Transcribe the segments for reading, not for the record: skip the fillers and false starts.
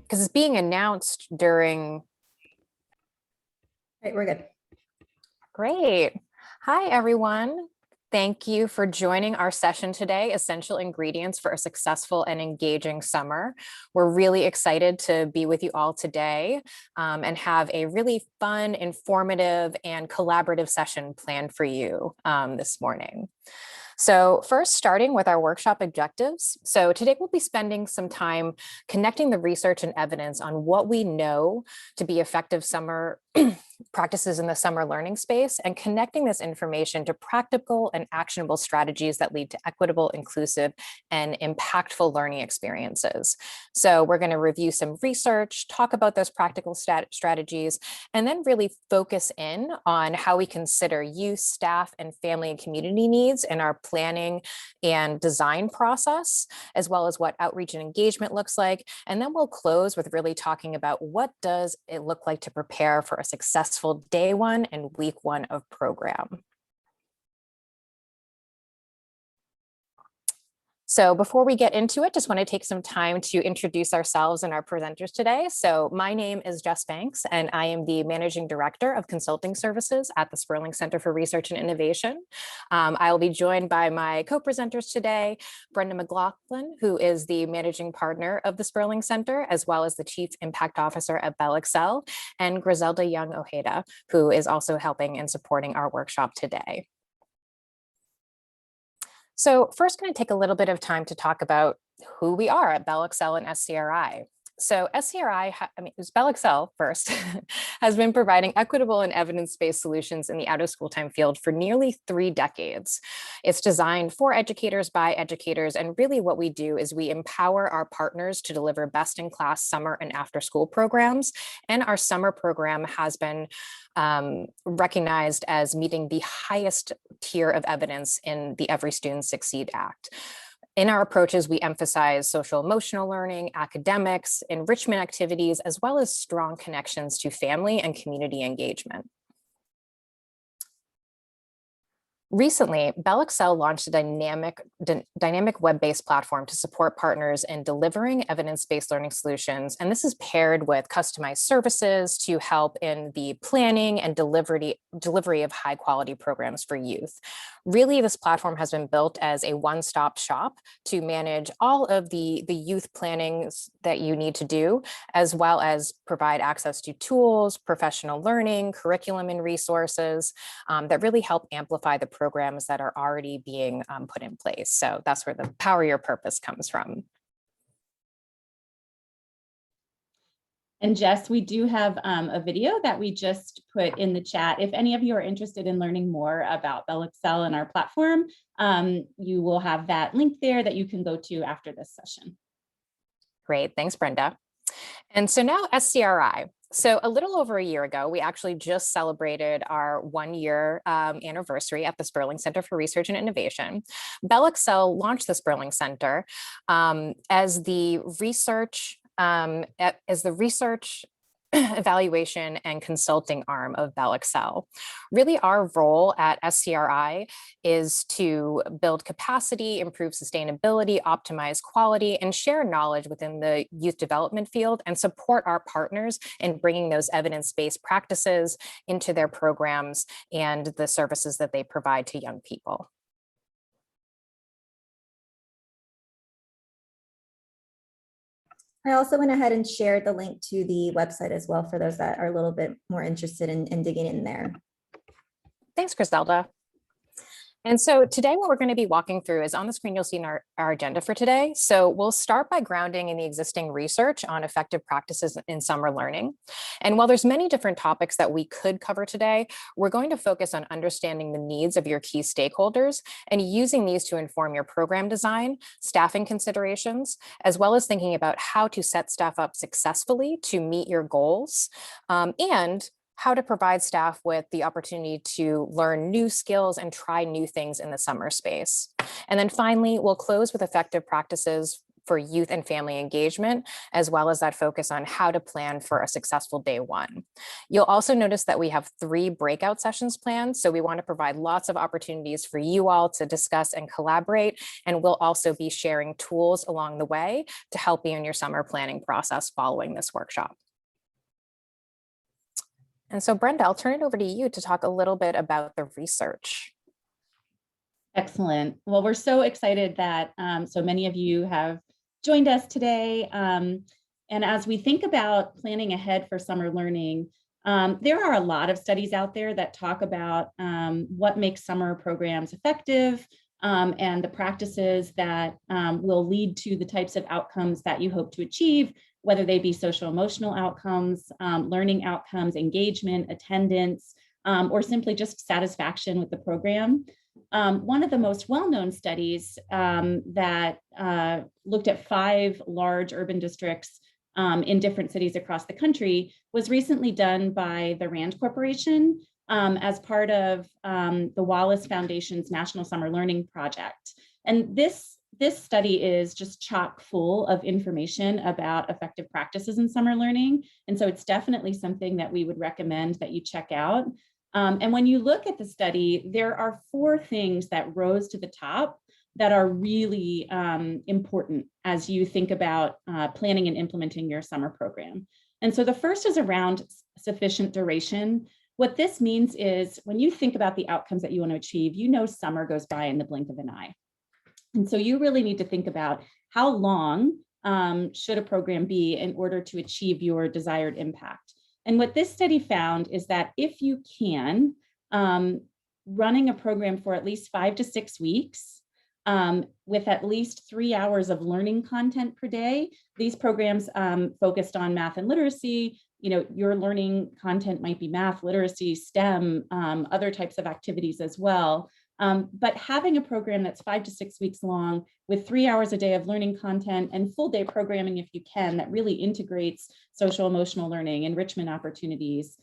because it's being announced during. Right, we're good. Great. Hi, everyone. Thank you for joining our session today, Essential Ingredients for a Successful and Engaging Summer. We're really excited to be with you all today and have a really fun, informative, and collaborative session planned for you this morning. So first, starting with our workshop objectives. So today we'll be spending some time connecting the research and evidence on what we know to be effective summer practices in the summer learning space and connecting this information to practical and actionable strategies that lead to equitable, inclusive, and impactful learning experiences. So we're going to review some research, talk about those practical strategies, and then really focus in on how we consider youth, staff, and family and community needs in our planning and design process, as well as what outreach and engagement looks like. And then we'll close with really talking about what does it look like to prepare for a successful day one and week one of program. So before we get into it, just want to take some time to introduce ourselves and our presenters today. So my name is Jess Banks, and I am the Managing Director of Consulting Services at the Sperling Center for Research and Innovation. I will be joined by my co-presenters today, Brenda McLaughlin, who is the Managing Partner of the Sperling Center, as well as the Chief Impact Officer at BellXcel, and Griselda Young Ojeda, who is also helping and supporting our workshop today. So first, going to take a little bit of time to talk about who we are at BellXcel and SCRI. So SCRI, it was BellXcel first, has been providing equitable and evidence-based solutions in the out-of-school time field for nearly 3 decades. It's designed for educators by educators, and really what we do is we empower our partners to deliver best-in-class summer and after-school programs, and our summer program has been recognized as meeting the highest tier of evidence in the Every Student Succeed Act. In our approaches, we emphasize social emotional learning, academics, enrichment activities, as well as strong connections to family and community engagement. Recently, BellXcel launched a dynamic web-based platform to support partners in delivering evidence-based learning solutions. And this is paired with customized services to help in the planning and delivery of high-quality programs for youth. Really, this platform has been built as a one-stop shop to manage all of the youth plannings that you need to do, as well as provide access to tools, professional learning, curriculum, and resources that really help amplify the programs that are already being put in place. So that's where the Power Your Purpose comes from. And Jess, we do have a video that we just put in the chat. If any of you are interested in learning more about BellXcel and our platform, you will have that link there that you can go to after this session. Great, thanks, Brenda. And so now SCRI. So a little over a year ago, we actually just celebrated our 1-year anniversary at the Sperling Center for Research and Innovation. BellXcel launched the Sperling Center as the research evaluation and consulting arm of BellXcel. Really, our role at SCRI is to build capacity, improve sustainability, optimize quality, and share knowledge within the youth development field and support our partners in bringing those evidence-based practices into their programs and the services that they provide to young people. I also went ahead and shared the link to the website as well for those that are a little bit more interested in digging in there. Thanks, Griselda. And so today what we're going to be walking through is on the screen, you'll see in our agenda for today. So we'll start by grounding in the existing research on effective practices in summer learning. And while there's many different topics that we could cover today, we're going to focus on understanding the needs of your key stakeholders and using these to inform your program design, staffing considerations, as well as thinking about how to set staff up successfully to meet your goals, and how to provide staff with the opportunity to learn new skills and try new things in the summer space. And then finally, we'll close with effective practices for youth and family engagement, as well as that focus on how to plan for a successful day one. You'll also notice that we have 3 breakout sessions planned. So we want to provide lots of opportunities for you all to discuss and collaborate. And we'll also be sharing tools along the way to help you in your summer planning process following this workshop. And so Brenda, I'll turn it over to you to talk a little bit about the research. Excellent. Well, we're so excited that so many of you have joined us today. And as we think about planning ahead for summer learning, there are a lot of studies out there that talk about what makes summer programs effective and the practices that will lead to the types of outcomes that you hope to achieve, whether they be social emotional outcomes, learning outcomes, engagement, attendance, or simply just satisfaction with the program. One of the most well-known studies that looked at 5 large urban districts in different cities across the country was recently done by the Rand Corporation as part of the Wallace Foundation's National Summer Learning Project. And this study is just chock full of information about effective practices in summer learning. And so it's definitely something that we would recommend that you check out. And when you look at the study, there are 4 things that rose to the top that are really important as you think about planning and implementing your summer program. And so the first is around sufficient duration. What this means is when you think about the outcomes that you want to achieve, you know summer goes by in the blink of an eye. And so you really need to think about how long should a program be in order to achieve your desired impact. And what this study found is that if you can, running a program for at least 5 to 6 weeks, with at least 3 hours of learning content per day. These programs focused on math and literacy. You know, your learning content might be math, literacy, STEM, other types of activities as well. But having a program that's 5 to 6 weeks long with 3 hours a day of learning content and full day programming, if you can, that really integrates social emotional learning, enrichment opportunities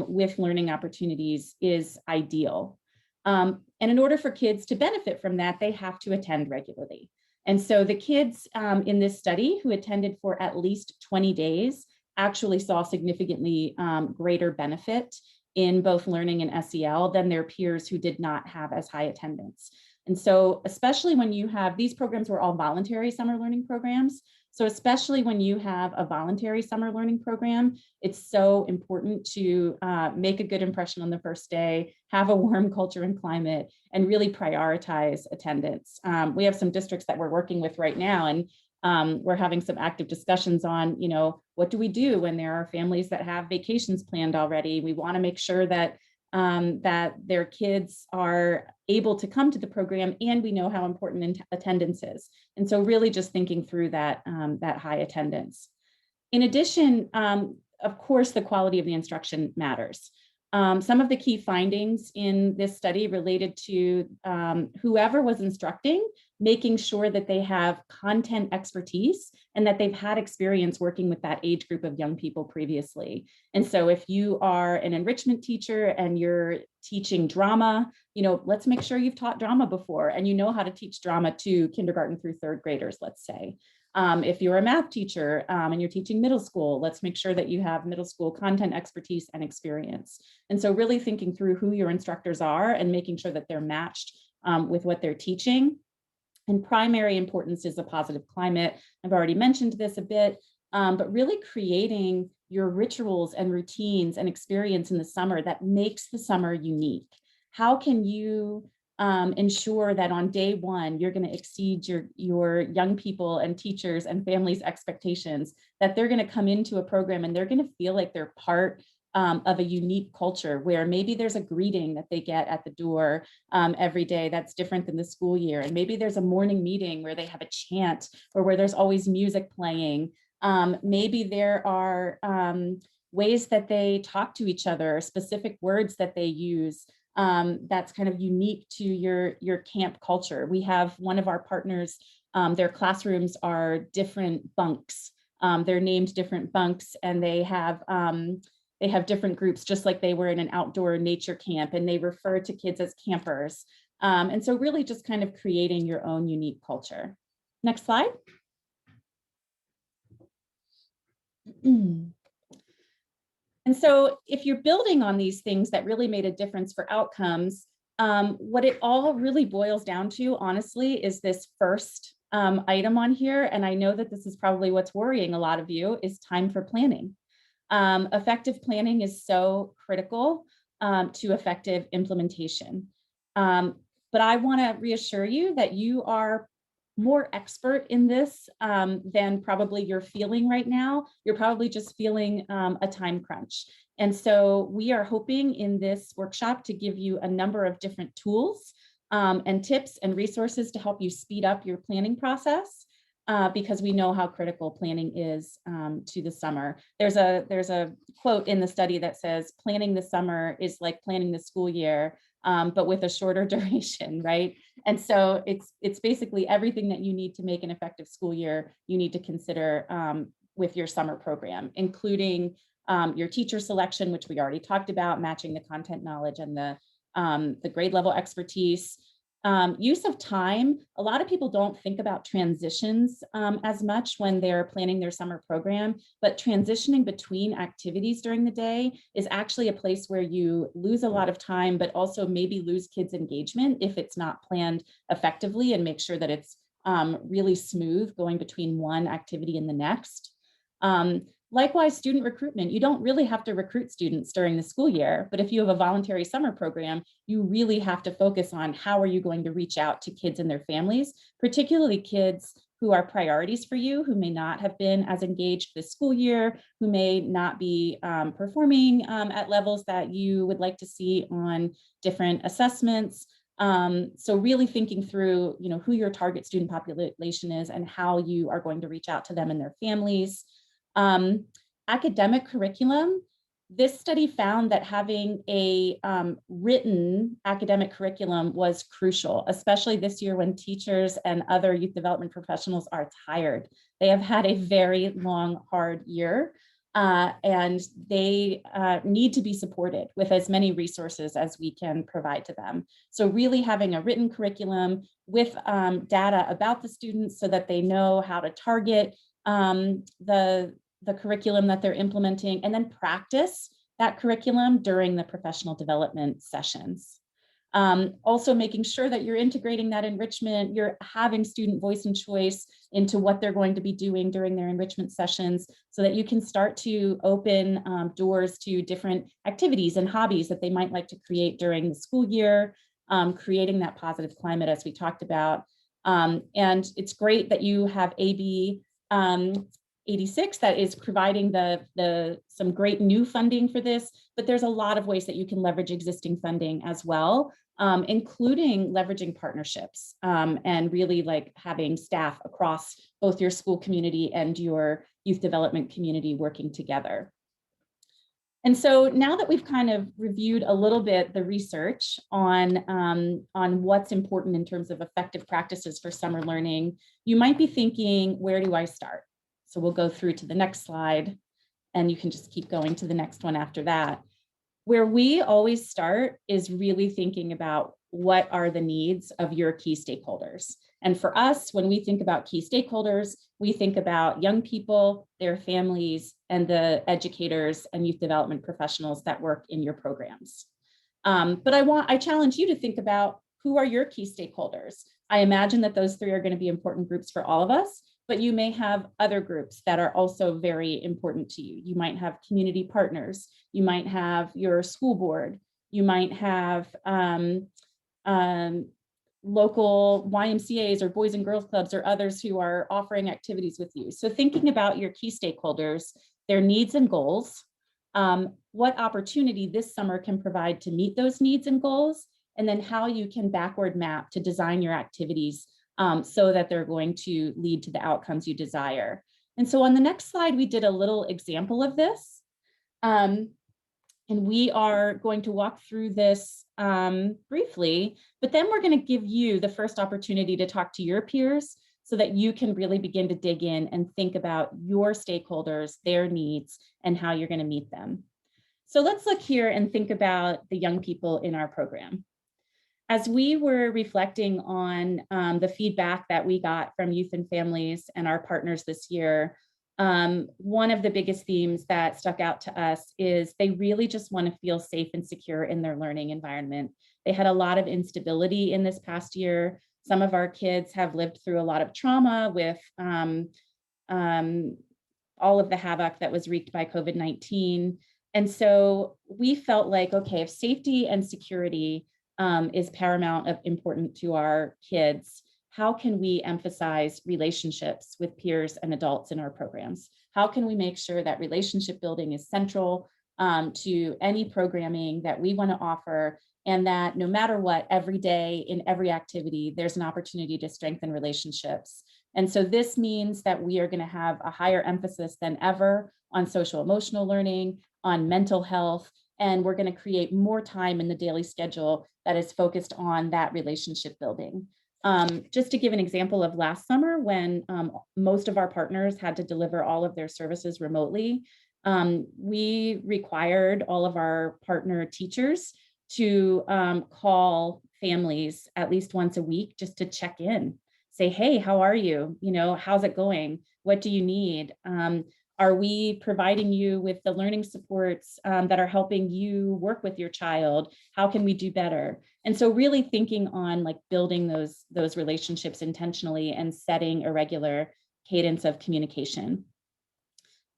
with learning opportunities is ideal. And in order for kids to benefit from that, they have to attend regularly. And so the kids in this study who attended for at least 20 days actually saw significantly greater benefit in both learning and SEL than their peers who did not have as high attendance. And so especially when you have, these programs were all voluntary summer learning programs. So especially when you have a voluntary summer learning program, it's so important to make a good impression on the first day, have a warm culture and climate, and really prioritize attendance. We have some districts that we're working with right now, and we're having some active discussions on, you know, what do we do when there are families that have vacations planned already? We want to make sure that that their kids are able to come to the program, and we know how important attendance is. And so really just thinking through that, that high attendance. In addition, of course, the quality of the instruction matters. Some of the key findings in this study related to whoever was instructing, making sure that they have content expertise and that they've had experience working with that age group of young people previously. And so if you are an enrichment teacher and you're teaching drama, you know, let's make sure you've taught drama before and you know how to teach drama to kindergarten through 3rd graders, let's say. If you're a math teacher and you're teaching middle school, let's make sure that you have middle school content expertise and experience. And so really thinking through who your instructors are and making sure that they're matched with what they're teaching. And primary importance is a positive climate. I've already mentioned this a bit, but really creating your rituals and routines and experience in the summer that makes the summer unique. How can you ensure that on day one, you're going to exceed your young people and teachers and families' expectations, that they're going to come into a program and they're going to feel like they're part of a unique culture where maybe there's a greeting that they get at the door every day that's different than the school year. And maybe there's a morning meeting where they have a chant or where there's always music playing. Maybe there are ways that they talk to each other, specific words that they use. That's kind of unique to your camp culture. We have one of our partners, their classrooms are different bunks. They're named different bunks, and they have different groups, just like they were in an outdoor nature camp, and they refer to kids as campers. And so really just kind of creating your own unique culture. Next slide. And so if you're building on these things that really made a difference for outcomes, what it all really boils down to, honestly, is this first item on here. And I know that this is probably what's worrying a lot of you, is time for planning. Effective planning is so critical to effective implementation. But I want to reassure you that you are more expert in this than probably you're feeling right now. You're probably just feeling a time crunch. And so we are hoping in this workshop to give you a number of different tools and tips and resources to help you speed up your planning process. Because we know how critical planning is to the summer. There's a quote in the study that says, planning the summer is like planning the school year, but with a shorter duration, right? And so it's basically everything that you need to make an effective school year, you need to consider with your summer program, including your teacher selection, which we already talked about, matching the content knowledge and the grade level expertise. Use of time. A lot of people don't think about transitions as much when they're planning their summer program, but transitioning between activities during the day is actually a place where you lose a lot of time, but also maybe lose kids' engagement if it's not planned effectively, and make sure that it's really smooth going between one activity and the next. Likewise, student recruitment. You don't really have to recruit students during the school year, but if you have a voluntary summer program, you really have to focus on how are you going to reach out to kids and their families, particularly kids who are priorities for you, who may not have been as engaged this school year, who may not be performing at levels that you would like to see on different assessments. So really thinking through, who your target student population is and how you are going to reach out to them and their families. Academic curriculum. This study found that having a written academic curriculum was crucial, especially this year when teachers and other youth development professionals are tired. They have had a very long, hard year, and they need to be supported with as many resources as we can provide to them. So really having a written curriculum with data about the students so that they know how to target the curriculum that they're implementing, and then practice that curriculum during the professional development sessions. Also making sure that you're integrating that enrichment, you're having student voice and choice into what they're going to be doing during their enrichment sessions, so that you can start to open doors to different activities and hobbies that they might like to create during the school year, creating that positive climate as we talked about. And it's great that you have AB 86 that is providing some great new funding for this, but there's a lot of ways that you can leverage existing funding as well, including leveraging partnerships and really like having staff across both your school community and your youth development community working together. And so now that we've kind of reviewed a little bit the research on what's important in terms of effective practices for summer learning, you might be thinking, where do I start? So we'll go through to the next slide, and you can just keep going to the next one after that. Where we always start is really thinking about what are the needs of your key stakeholders. And for us, when we think about key stakeholders, we think about young people, their families, and the educators and youth development professionals that work in your programs. But I challenge you to think about, who are your key stakeholders? I imagine that those three are going to be important groups for all of us, but you may have other groups that are also very important to you. You might have community partners. You might have your school board. You might have local YMCAs or Boys and Girls Clubs or others who are offering activities with you. So thinking about your key stakeholders, their needs and goals, what opportunity this summer can provide to meet those needs and goals, and then how you can backward map to design your activities so that they're going to lead to the outcomes you desire. And so on the next slide, we did a little example of this. And we are going to walk through this briefly, but then we're going to give you the first opportunity to talk to your peers so that you can really begin to dig in and think about your stakeholders, their needs, and how you're going to meet them. So let's look here and think about the young people in our program. As we were reflecting on the feedback that we got from youth and families and our partners this year, One of the biggest themes that stuck out to us is they really just want to feel safe and secure in their learning environment. They had a lot of instability in this past year. Some of our kids have lived through a lot of trauma with all of the havoc that was wreaked by COVID-19. And so we felt like, okay, if safety and security is paramount of important to our kids, how can we emphasize relationships with peers and adults in our programs? How can we make sure that relationship building is central to any programming that we want to offer, and that no matter what, every day in every activity, there's an opportunity to strengthen relationships. And so this means that we are going to have a higher emphasis than ever on social emotional learning, on mental health, and we're going to create more time in the daily schedule that is focused on that relationship building. Just to give an example of last summer, when most of our partners had to deliver all of their services remotely, we required all of our partner teachers to call families at least once a week just to check in, say, hey, how are you? You know, how's it going? What do you need? Are we providing you with the learning supports that are helping you work with your child? How can we do better? And so really thinking on like building those relationships intentionally and setting a regular cadence of communication.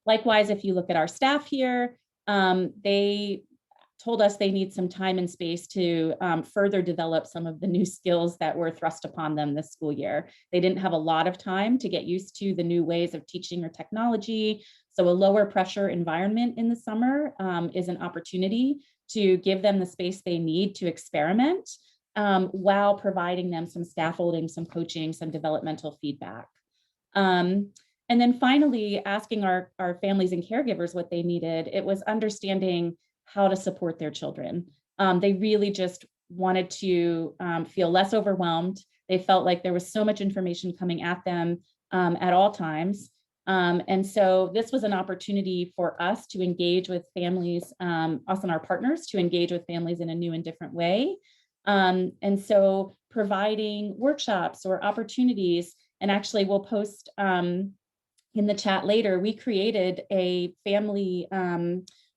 Likewise, if you look at our staff here, they told us they need some time and space to further develop some of the new skills that were thrust upon them this school year. They didn't have a lot of time to get used to the new ways of teaching or technology. So a lower pressure environment in the summer is an opportunity to give them the space they need to experiment while providing them some scaffolding, some coaching, some developmental feedback. And then finally, asking our families and caregivers what they needed, it was understanding how to support their children. They really just wanted to feel less overwhelmed. They felt like there was so much information coming at them at all times. And so this was an opportunity for us to engage with families, us and our partners to engage with families in a new and different way. And so providing workshops or opportunities, and actually we'll post in the chat later, we created a family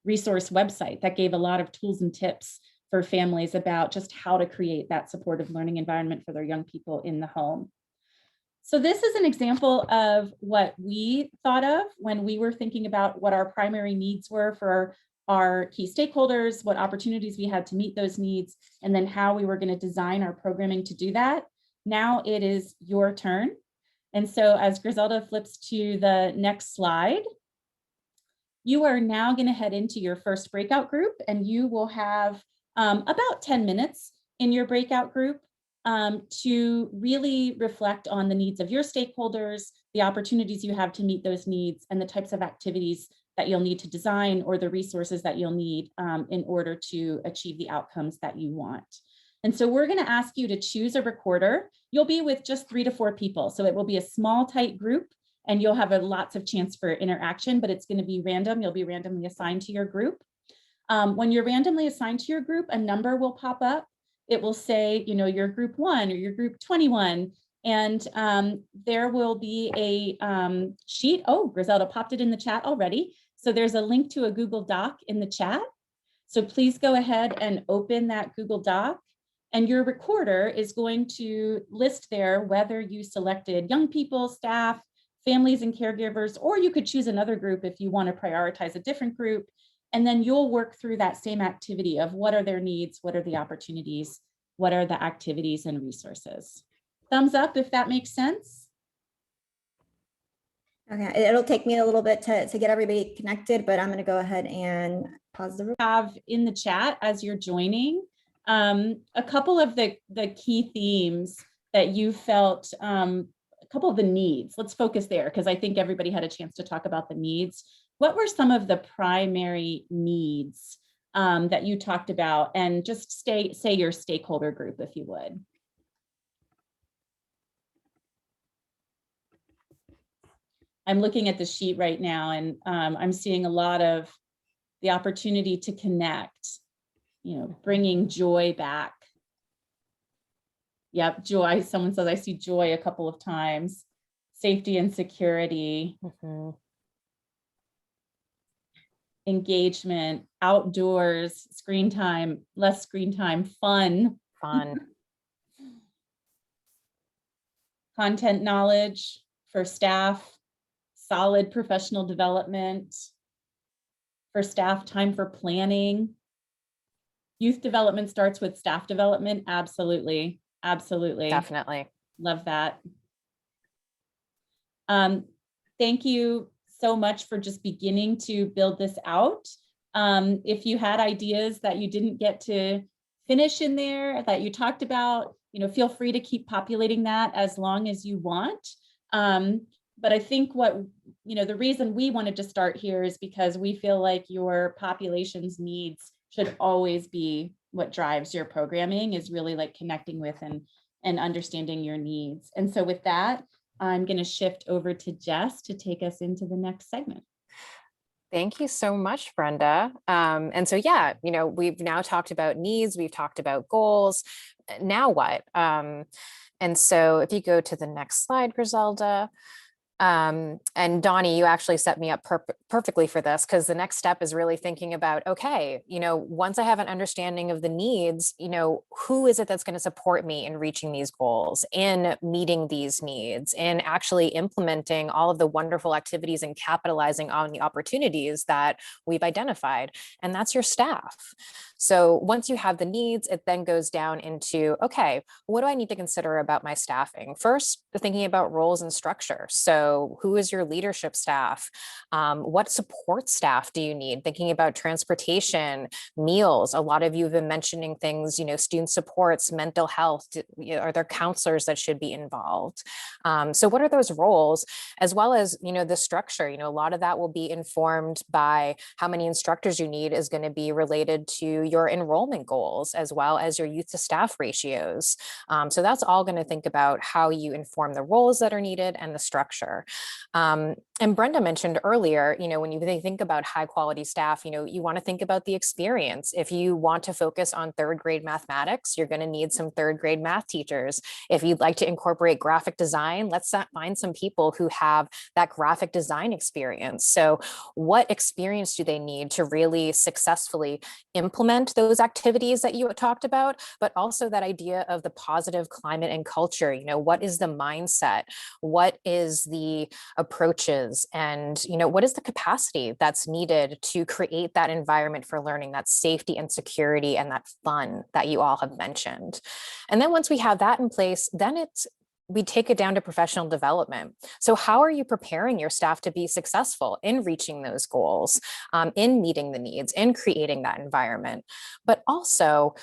resource website that gave a lot of tools and tips for families about just how to create that supportive learning environment for their young people in the home. So this is an example of what we thought of when we were thinking about what our primary needs were for our key stakeholders, what opportunities we had to meet those needs, and then how we were going to design our programming to do that. Now it is your turn. And so as Griselda flips to the next slide, you are now going to head into your first breakout group, and you will have about 10 minutes in your breakout group to really reflect on the needs of your stakeholders, the opportunities you have to meet those needs, and the types of activities that you'll need to design or the resources that you'll need in order to achieve the outcomes that you want. And so we're going to ask you to choose a recorder. You'll be with just 3 to 4 people, so it will be a small, tight group, and you'll have lots of chance for interaction, but it's going to be random. You'll be randomly assigned to your group. When you're randomly assigned to your group, a number will pop up. It will say, you know, your group 1 or your group 21, and there will be a sheet. Oh, Griselda popped it in the chat already. So there's a link to a Google Doc in the chat. So please go ahead and open that Google Doc. And your recorder is going to list there whether you selected young people, staff, families and caregivers, or you could choose another group if you want to prioritize a different group. And then you'll work through that same activity of what are their needs, what are the opportunities, what are the activities and resources. Thumbs up if that makes sense. Okay, it'll take me a little bit to get everybody connected, but I'm going to go ahead and pause the recording. Have in the chat as you're joining a couple of the key themes that you felt, a couple of the needs. Let's focus there because I think everybody had a chance to talk about the needs. What were some of the primary needs that you talked about? And just say your stakeholder group, if you would. I'm looking at the sheet right now, and I'm seeing a lot of the opportunity to connect, you know, bringing joy back. Yep, joy. Someone says, I see joy a couple of times. Safety and security. Mm-hmm. engagement, outdoors, screen time, less screen time, fun, content knowledge for staff, solid professional development for staff, time for planning. Youth development starts with staff development. Absolutely. Absolutely. Definitely. Love that. Thank you so much for just beginning to build this out. If you had ideas that you didn't get to finish in there that you talked about, feel free to keep populating that as long as you want. But I think the reason we wanted to start here is because we feel like your population's needs should always be what drives your programming, is really like connecting with and understanding your needs. And so with that, I'm going to shift over to Jess to take us into the next segment. Thank you so much, Brenda. And so, yeah, we've now talked about needs, we've talked about goals. Now what? And so if you go to the next slide, Griselda. And Donnie, you actually set me up perfectly for this, because the next step is really thinking about, okay, once I have an understanding of the needs, who is it that's going to support me in reaching these goals, in meeting these needs, in actually implementing all of the wonderful activities and capitalizing on the opportunities that we've identified. And that's your staff. So once you have the needs, it then goes down into, okay, what do I need to consider about my staffing? First, thinking about roles and structure. So who is your leadership staff? What support staff do you need? Thinking about transportation, meals. A lot of you have been mentioning things, student supports, mental health. Are there counselors that should be involved? So what are those roles? As well as, the structure, a lot of that will be informed by how many instructors you need is going to be related to your enrollment goals, as well as your youth to staff ratios. So that's all going to think about how you inform the roles that are needed and the structure. And Brenda mentioned earlier, when you think about high quality staff, you want to think about the experience. If you want to focus on third grade mathematics, you're going to need some third grade math teachers. If you'd like to incorporate graphic design, let's find some people who have that graphic design experience. So what experience do they need to really successfully implement those activities that you talked about, but also that idea of the positive climate and culture? What is the mindset? What is the approaches? And, what is the capacity that's needed to create that environment for learning, that safety and security and that fun that you all have mentioned? And then once we have that in place, then we take it down to professional development. So how are you preparing your staff to be successful in reaching those goals, in meeting the needs, in creating that environment? But also,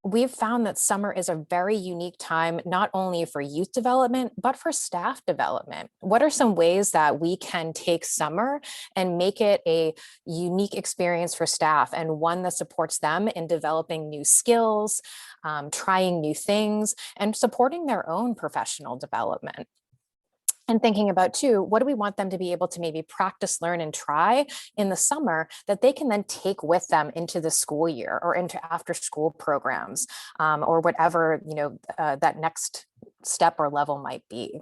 we've found that summer is a very unique time, not only for youth development, but for staff development. What are some ways that we can take summer and make it a unique experience for staff, and one that supports them in developing new skills, trying new things, and supporting their own professional development? And thinking about too, what do we want them to be able to maybe practice, learn, and try in the summer that they can then take with them into the school year or into after school programs, or whatever, that next step or level might be.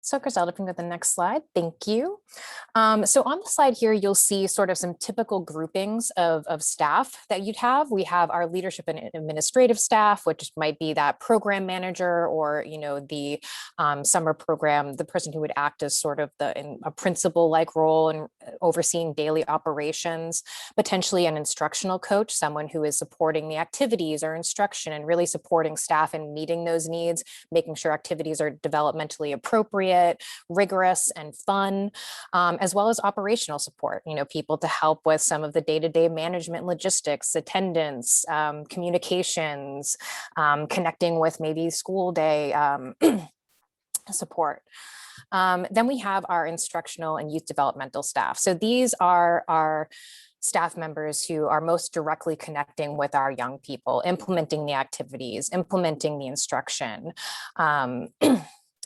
So Griselda, if you can go to the next slide. Thank you. So on the slide here, you'll see sort of some typical groupings of staff that you'd have. We have our leadership and administrative staff, which might be that program manager, or, the summer program, the person who would act as sort of in a principal-like role and overseeing daily operations, potentially an instructional coach, someone who is supporting the activities or instruction and really supporting staff in meeting those needs, making sure activities are developmentally appropriate, rigorous, and fun, as well as operational support, people to help with some of the day-to-day management, logistics, attendance, communications, connecting with maybe school day support. Then we have our instructional and youth developmental staff. So these are our staff members who are most directly connecting with our young people, implementing the activities, implementing the instruction,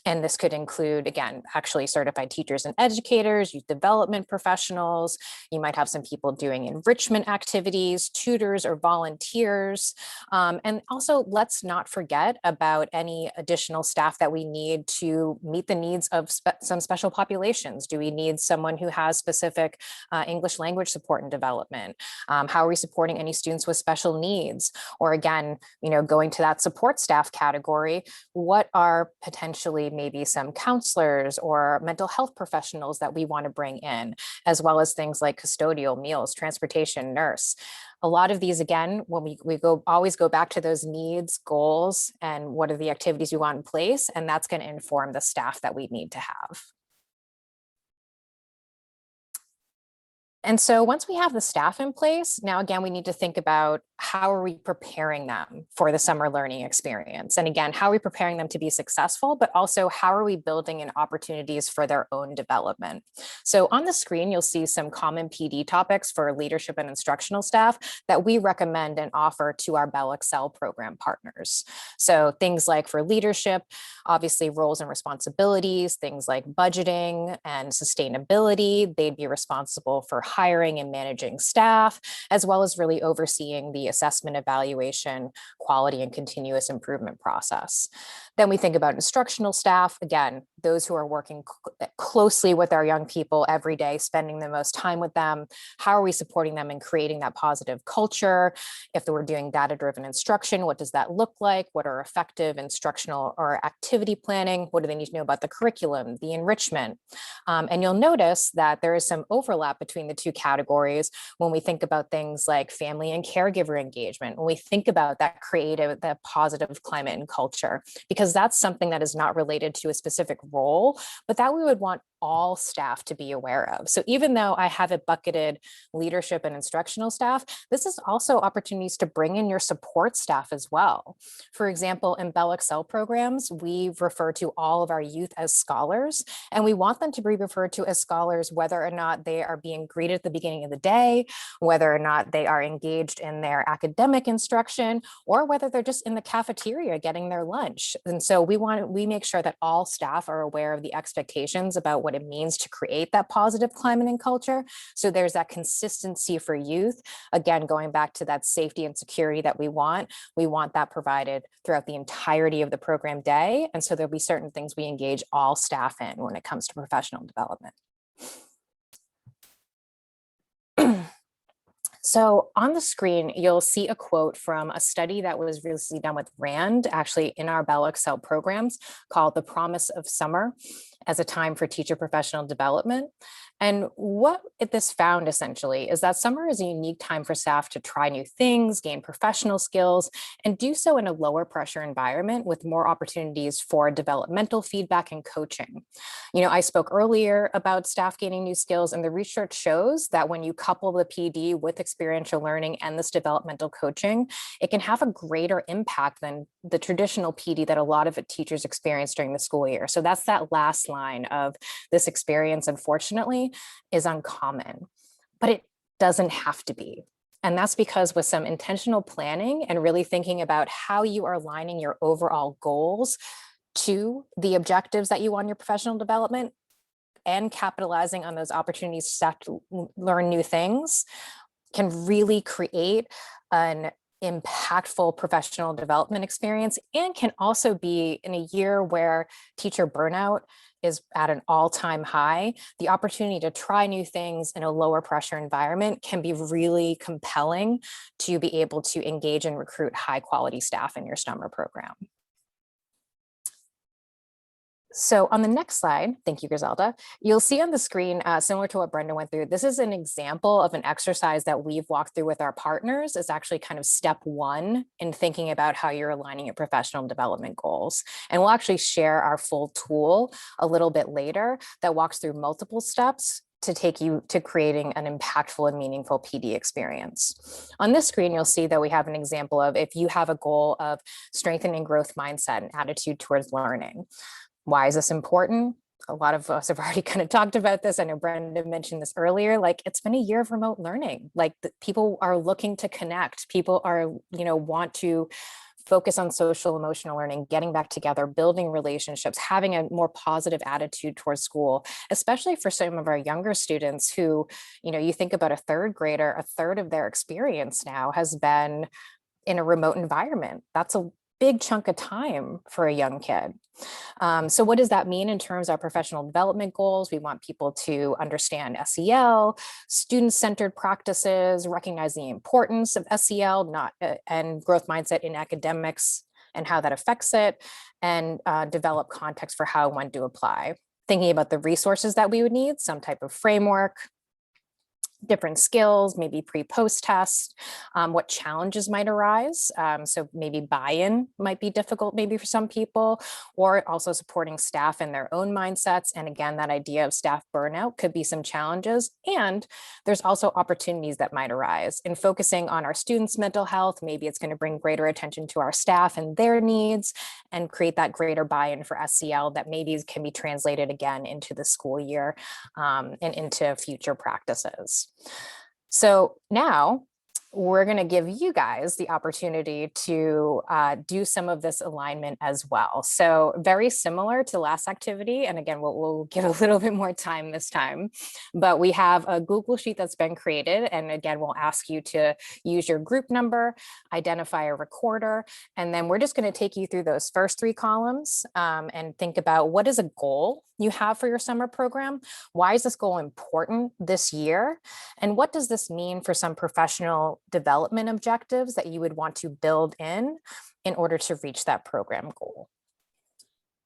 And this could include, again, actually certified teachers and educators, youth development professionals. You might have some people doing enrichment activities, tutors or volunteers. And also, let's not forget about any additional staff that we need to meet the needs of some special populations. Do we need someone who has specific English language support and development? How are we supporting any students with special needs? Or again, going to that support staff category, what are potentially maybe some counselors or mental health professionals that we want to bring in, as well as things like custodial, meals, transportation, nurse. A lot of these, again, when we always go back to those needs, goals, and what are the activities we want in place, and that's going to inform the staff that we need to have. And so once we have the staff in place, now again, we need to think about how are we preparing them for the summer learning experience? And again, how are we preparing them to be successful, but also how are we building in opportunities for their own development? So on the screen, you'll see some common PD topics for leadership and instructional staff that we recommend and offer to our BellXcel program partners. So things like for leadership, obviously roles and responsibilities, things like budgeting and sustainability, they'd be responsible for hiring and managing staff, as well as really overseeing the assessment, evaluation, quality, and continuous improvement process. Then we think about instructional staff, again, those who are working closely with our young people every day, spending the most time with them. How are we supporting them in creating that positive culture? If we're doing data-driven instruction, what does that look like? What are effective instructional or activity planning? What do they need to know about the curriculum, the enrichment? And you'll notice that there is some overlap between the two categories when we think about things like family and caregiver engagement, when we think about that creative, that positive climate and culture, because that's something that is not related to a specific role, but that we would want all staff to be aware of. So even though I have it bucketed leadership and instructional staff, this is also opportunities to bring in your support staff as well. For example, in BellXcel programs, we refer to all of our youth as scholars, and we want them to be referred to as scholars whether or not they are being greeted at the beginning of the day, whether or not they are engaged in their academic instruction, or whether they're just in the cafeteria getting their lunch. And so we make sure that all staff are aware of the expectations about what it means to create that positive climate and culture. So there's that consistency for youth. Again, going back to that safety and security that we want that provided throughout the entirety of the program day. And so there'll be certain things we engage all staff in when it comes to professional development. So on the screen, you'll see a quote from a study that was recently done with RAND, actually in our BellXcel programs, called The Promise of Summer as a Time for Teacher Professional Development. And what this found essentially is that summer is a unique time for staff to try new things, gain professional skills, and do so in a lower pressure environment with more opportunities for developmental feedback and coaching. I spoke earlier about staff gaining new skills, and the research shows that when you couple the PD with experiential learning and this developmental coaching, it can have a greater impact than the traditional PD that a lot of teachers experience during the school year. So that's that last line of this experience, unfortunately, is uncommon, but it doesn't have to be. And that's because with some intentional planning and really thinking about how you are aligning your overall goals to the objectives that you want in your professional development and capitalizing on those opportunities to learn new things can really create an impactful professional development experience, and can also be in a year where teacher burnout is at an all-time high. The opportunity to try new things in a lower pressure environment can be really compelling to be able to engage and recruit high quality staff in your summer program. So on the next slide, thank you, Griselda, you'll see on the screen, similar to what Brenda went through, this is an example of an exercise that we've walked through with our partners. It's actually kind of step one in thinking about how you're aligning your professional development goals. And we'll actually share our full tool a little bit later that walks through multiple steps to take you to creating an impactful and meaningful PD experience. On this screen, you'll see that we have an example of if you have a goal of strengthening growth mindset and attitude towards learning. Why is this important? A lot of us have already kind of talked about this. I know Brenda mentioned this earlier, like it's been a year of remote learning. Like people are looking to connect. People are, want to focus on social emotional learning, getting back together, building relationships, having a more positive attitude towards school, especially for some of our younger students who, you think about a third grader, a third of their experience now has been in a remote environment. That's a big chunk of time for a young kid. So what does that mean in terms of our professional development goals? We want people to understand SEL, student-centered practices, recognize the importance of SEL, and growth mindset in academics and how that affects it, and develop context for how and when to apply. Thinking about the resources that we would need, some type of framework, different skills, maybe pre-post test, what challenges might arise. So maybe buy-in might be difficult maybe for some people, or also supporting staff in their own mindsets. And again, that idea of staff burnout could be some challenges. And there's also opportunities that might arise in focusing on our students' mental health. Maybe it's going to bring greater attention to our staff and their needs and create that greater buy-in for SEL that maybe can be translated again into the school year and into future practices. So now we're going to give you guys the opportunity to do some of this alignment as well. So very similar to last activity. And again, we'll give a little bit more time this time, but we have a Google Sheet that's been created. And again, we'll ask you to use your group number, identify a recorder, and then we're just going to take you through those first 3 columns and think about what is a goal you have for your summer program. Why is this goal important this year? And what does this mean for some professional development objectives that you would want to build in order to reach that program goal?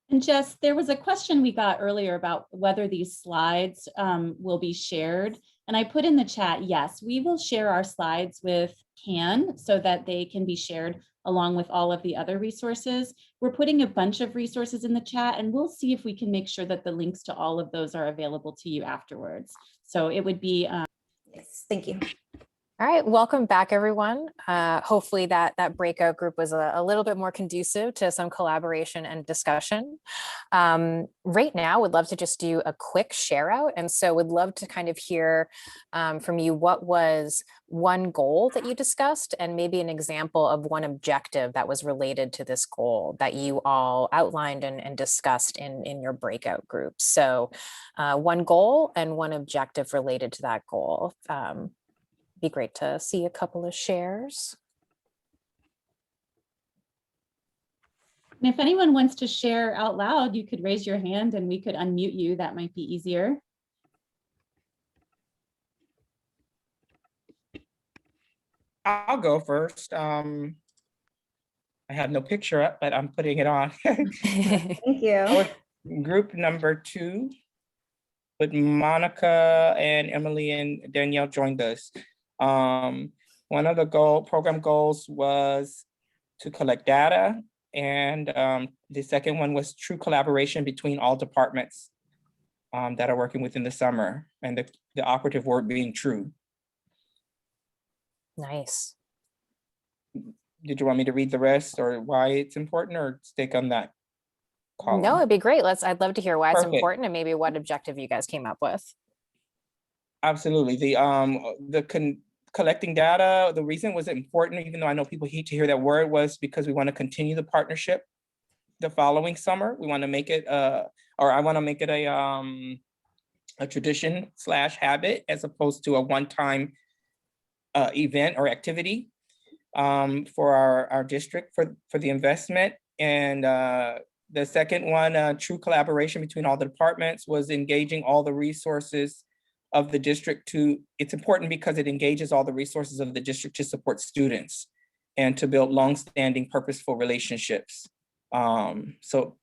And Jess, there was a question we got earlier about whether these slides will be shared. And I put in the chat, yes, we will share our slides with CAN so that they can be shared along with all of the other resources. We're putting a bunch of resources in the chat, and we'll see if we can make sure that the links to all of those are available to you afterwards. So it would be. Yes, thank you. All right, welcome back, everyone. Hopefully that breakout group was a little bit more conducive to some collaboration and discussion. Right now, would love to just do a quick share out. And so would love to kind of hear from you what was one goal that you discussed and maybe an example of one objective that was related to this goal that you all outlined and discussed in your breakout group. So one goal and one objective related to that goal. Be great to see a couple of shares. And if anyone wants to share out loud, you could raise your hand and we could unmute you. That might be easier. I'll go first. I have no picture up, but I'm putting it on. Thank you. Group number 2, with Monica and Emily and Danielle joined us. One of the program goals was to collect data, and the second one was true collaboration between all departments that are working within the summer, and the operative word being true. Nice. Did you want me to read the rest or why it's important, or stick on that column? No, it'd be great. I'd love to hear why Perfect. it's important and maybe what objective you guys came up with. Absolutely. Collecting data, the reason it was important, even though I know people hate to hear that word, was because we want to continue the partnership the following summer. We want to make it I want to make it a tradition / habit as opposed to a one-time event or activity for our district for the investment. And the second one, true collaboration between all the departments, was engaging all the resources of the district it's important because it engages all the resources of the district to support students and to build longstanding purposeful relationships. So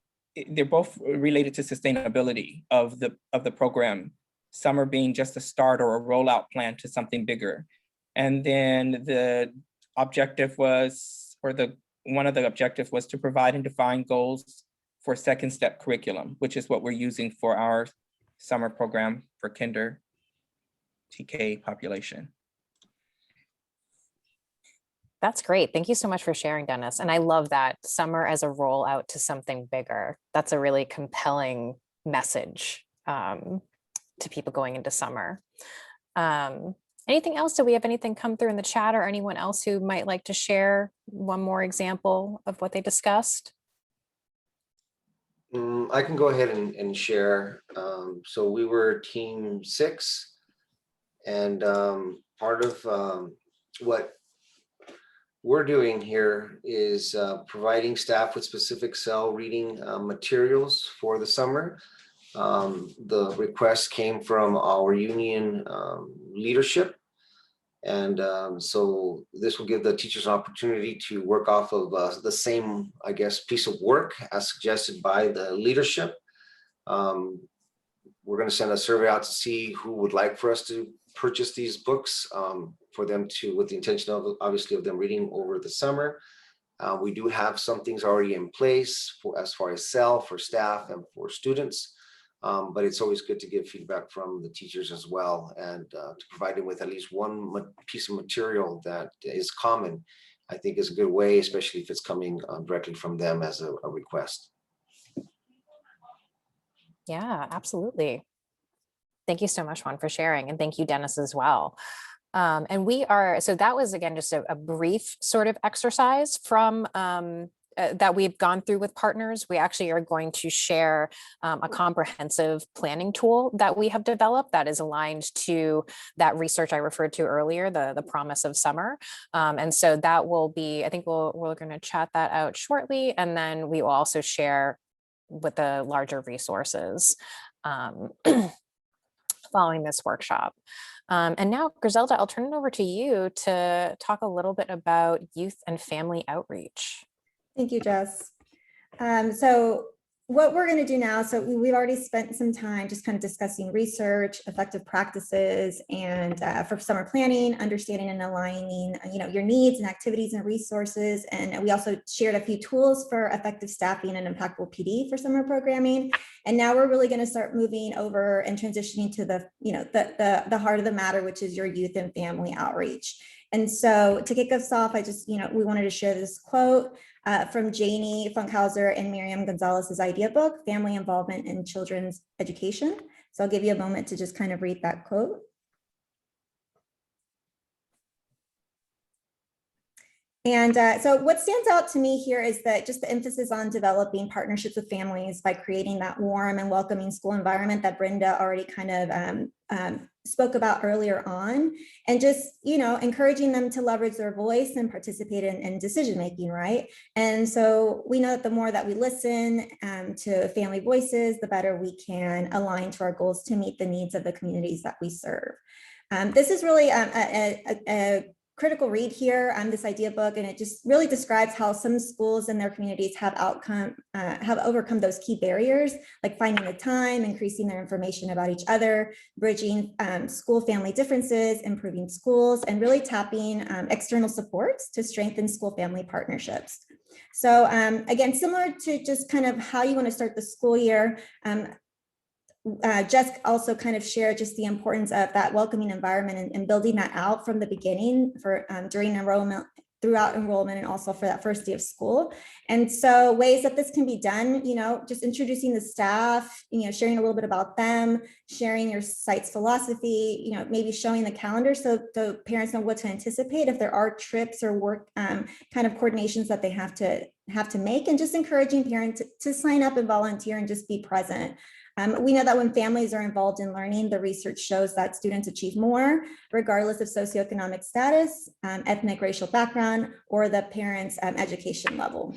they're both related to sustainability of the program, summer being just a start or a rollout plan to something bigger. And then the objective was, one of the objectives was to provide and define goals for second step curriculum, which is what we're using for our summer program for kinder TK population. That's great. Thank you so much for sharing, Dennis. And I love that summer as a rollout to something bigger. That's a really compelling message to people going into summer. Anything else? Do we have anything come through in the chat, or anyone else who might like to share one more example of what they discussed? I can go ahead and share. So we were team 6, and part of what we're doing here is providing staff with specific cell reading materials for the summer. The request came from our union leadership. And so this will give the teachers an opportunity to work off of the same, I guess, piece of work as suggested by the leadership. We're going to send a survey out to see who would like for us to purchase these books for them to, with the intention of obviously of them reading over the summer. We do have some things already in place for as far as cell for staff and for students. But it's always good to get feedback from the teachers as well, and to provide them with at least one piece of material that is common, I think is a good way, especially if it's coming directly from them as a request. Yeah, absolutely. Thank you so much, Juan, for sharing. And thank you, Dennis, as well. And we are, so that was, again, just a brief sort of exercise from that we've gone through with partners. We actually are going to share a comprehensive planning tool that we have developed that is aligned to that research I referred to earlier, the promise of summer. And so that will be, I think we're going to chat that out shortly. And then we will also share with the larger resources following this workshop. And now, Griselda, I'll turn it over to you to talk a little bit about youth and family outreach. Thank you, Jess. So what we're going to do now, so we've already spent some time just kind of discussing research, effective practices, and for summer planning, understanding and aligning, your needs and activities and resources. And we also shared a few tools for effective staffing and impactful PD for summer programming. And now we're really going to start moving over and transitioning to the heart of the matter, which is your youth and family outreach. And so to kick us off, we wanted to share this quote from Janie Funkhauser and Miriam Gonzalez's idea book, Family Involvement in Children's Education. So I'll give you a moment to just kind of read that quote. And so what stands out to me here is that just the emphasis on developing partnerships with families by creating that warm and welcoming school environment that Brenda already kind of spoke about earlier on, and just, encouraging them to leverage their voice and participate in decision-making, right? And so we know that the more that we listen to family voices, the better we can align to our goals to meet the needs of the communities that we serve. This is really a critical read here on this idea book, and it just really describes how some schools and their communities have overcome those key barriers, like finding the time, increasing their information about each other, bridging school family differences, improving schools, and really tapping external supports to strengthen school family partnerships. So again, similar to just kind of how you want to start the school year, Jess also kind of shared just the importance of that welcoming environment and building that out from the beginning for during enrollment, throughout enrollment, and also for that first day of school. And so ways that this can be done, just introducing the staff, sharing a little bit about them, sharing your site's philosophy, maybe showing the calendar so the parents know what to anticipate if there are trips or work kind of coordinations that they have to make, and just encouraging parents to sign up and volunteer and just be present. We know that when families are involved in learning, the research shows that students achieve more, regardless of socioeconomic status, ethnic, racial background, or the parents' education level.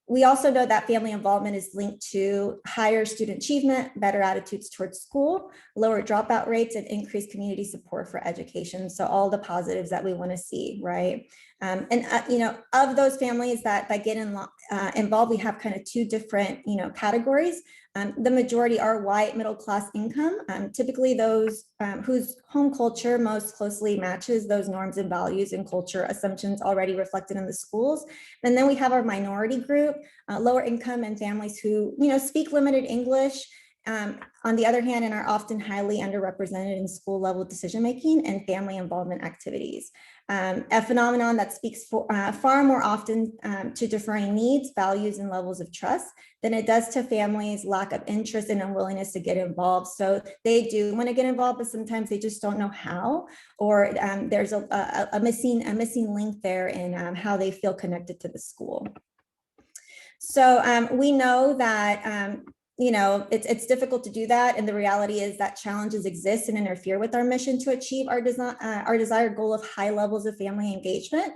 We also know that family involvement is linked to higher student achievement, better attitudes towards school, lower dropout rates, and increased community support for education. So all the positives that we want to see, right? Of those families that get involved, we have kind of two different, categories. The majority are white, middle-class income, typically those whose home culture most closely matches those norms and values and culture assumptions already reflected in the schools. And then we have our minority group, lower income and families who, speak limited English on the other hand, and are often highly underrepresented in school level decision-making and family involvement activities. A phenomenon that speaks far more often to differing needs, values, and levels of trust than it does to families' lack of interest and unwillingness to get involved. So they do want to get involved, but sometimes they just don't know how, or there's a missing link there in how they feel connected to the school. So we know that it's difficult to do that, and the reality is that challenges exist and interfere with our mission to achieve our desired goal of high levels of family engagement.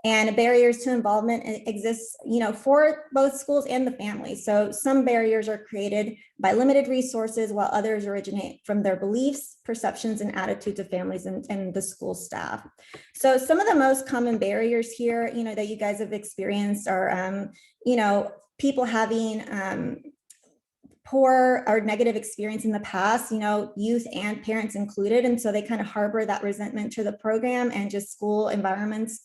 And barriers to involvement exist, for both schools and the family. So some barriers are created by limited resources, while others originate from their beliefs, perceptions, and attitudes of families and the school staff. So some of the most common barriers here, that you guys have experienced are, people having poor or negative experience in the past, youth and parents included. And so they kind of harbor that resentment to the program and just school environments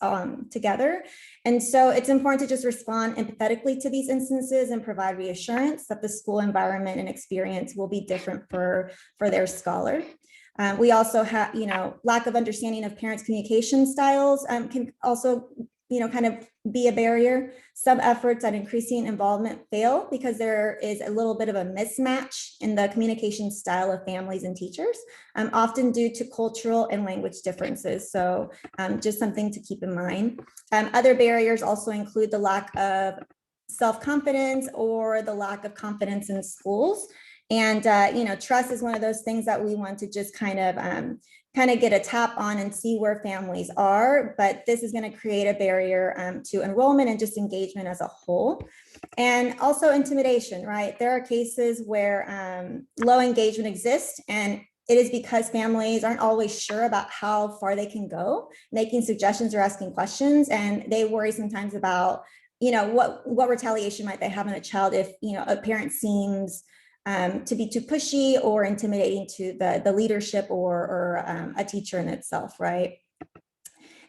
together. And so it's important to just respond empathetically to these instances and provide reassurance that the school environment and experience will be different for their scholar. We also have, lack of understanding of parents' communication styles can also kind of be a barrier. Some efforts at increasing involvement fail because there is a little bit of a mismatch in the communication style of families and teachers, often due to cultural and language differences. So just something to keep in mind. Other barriers also include the lack of self-confidence or the lack of confidence in schools. And, trust is one of those things that we want to just kind of get a tap on and see where families are, but this is going to create a barrier to enrollment and just engagement as a whole. And also intimidation, right? There are cases where low engagement exists, and it is because families aren't always sure about how far they can go, making suggestions or asking questions, and they worry sometimes about, what retaliation might they have on a child if, a parent seems to be too pushy or intimidating to the leadership or a teacher in itself, right?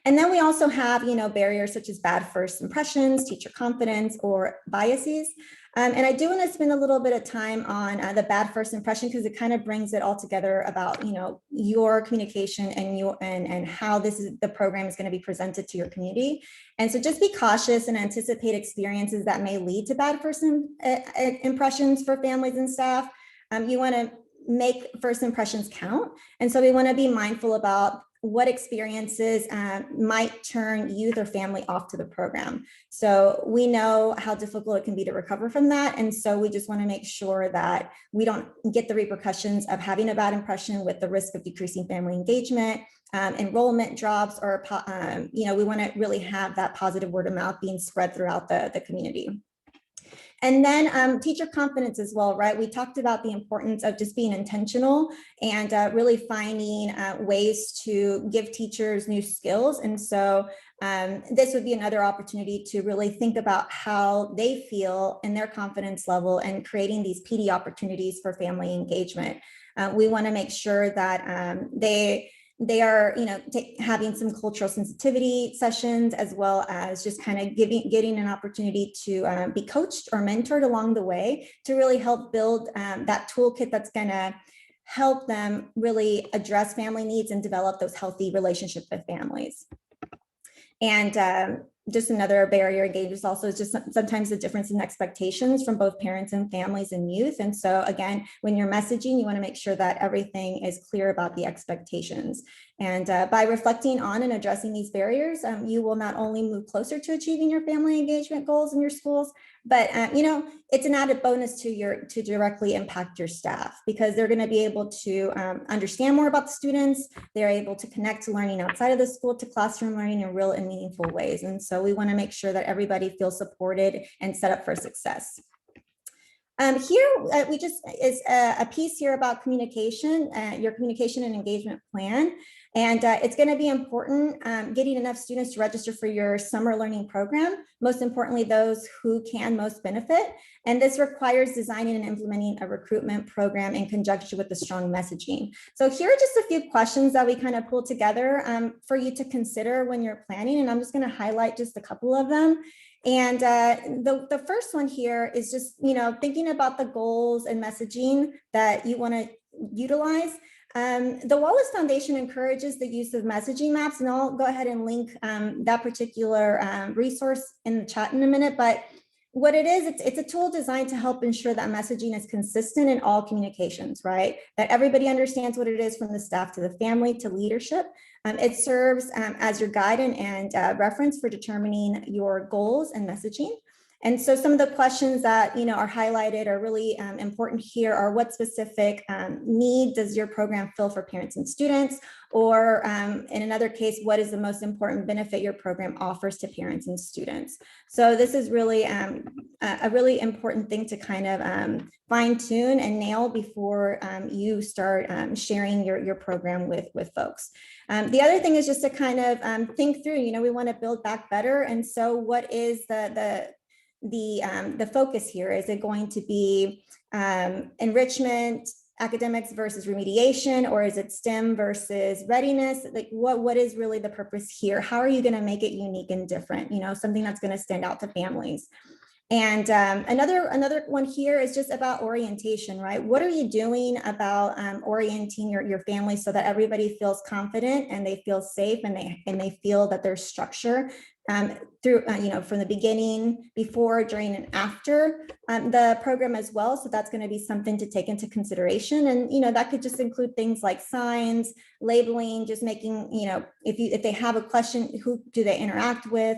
And then we also have, barriers such as bad first impressions, teacher confidence, or biases. And I do want to spend a little bit of time on the bad first impression, because it kind of brings it all together about, your communication and how the program is going to be presented to your community. And so just be cautious and anticipate experiences that may lead to bad first impressions for families and staff. You want to make first impressions count. And so we want to be mindful about what experiences might turn youth or family off to the program. So we know how difficult it can be to recover from that. And so we just want to make sure that we don't get the repercussions of having a bad impression with the risk of decreasing family engagement, enrollment drops, or, we want to really have that positive word of mouth being spread throughout the community. And then teacher confidence as well, right? We talked about the importance of just being intentional and really finding ways to give teachers new skills. And so this would be another opportunity to really think about how they feel and their confidence level, and creating these PD opportunities for family engagement. We want to make sure that they are, having some cultural sensitivity sessions, as well as just kind of getting an opportunity to be coached or mentored along the way to really help build that toolkit that's going to help them really address family needs and develop those healthy relationships with families. And just another barrier engages also is just sometimes the difference in expectations from both parents and families and youth. And so again, when you're messaging, you want to make sure that everything is clear about the expectations. And by reflecting on and addressing these barriers, you will not only move closer to achieving your family engagement goals in your schools, but it's an added bonus to directly impact your staff, because they're going to be able to understand more about the students. They're able to connect to learning outside of the school, to classroom learning in real and meaningful ways. And so we want to make sure that everybody feels supported and set up for success. Here, we just is a piece here about communication, your communication and engagement plan. And it's going to be important getting enough students to register for your summer learning program, most importantly, those who can most benefit. And this requires designing and implementing a recruitment program in conjunction with the strong messaging. So here are just a few questions that we kind of pulled together for you to consider when you're planning. And I'm just going to highlight just a couple of them. And the first one here is just, thinking about the goals and messaging that you want to utilize. The Wallace Foundation encourages the use of messaging maps, and I'll go ahead and link that particular resource in the chat in a minute. But what it is, it's a tool designed to help ensure that messaging is consistent in all communications, right? That everybody understands what it is, from the staff to the family to leadership. It serves as your guide and reference for determining your goals and messaging. And so some of the questions that are highlighted are really important here are: what specific need does your program fill for parents and students? Or in another case, what is the most important benefit your program offers to parents and students? So this is really a really important thing to kind of fine tune and nail before you start sharing your program with folks. The other thing is just to kind of think through, we want to build back better. And so what is the focus here? Is it going to be enrichment, academics versus remediation, or is it STEM versus readiness? Like what is really the purpose here? How are you going to make it unique and different? Something that's going to stand out to families. And another one here is just about orientation, right? What are you doing about orienting your family so that everybody feels confident and they feel safe and they feel that there's structure through, from the beginning, before, during, and after the program as well. So that's going to be something to take into consideration. And, that could just include things like signs, labeling, just making, if they have a question, who do they interact with?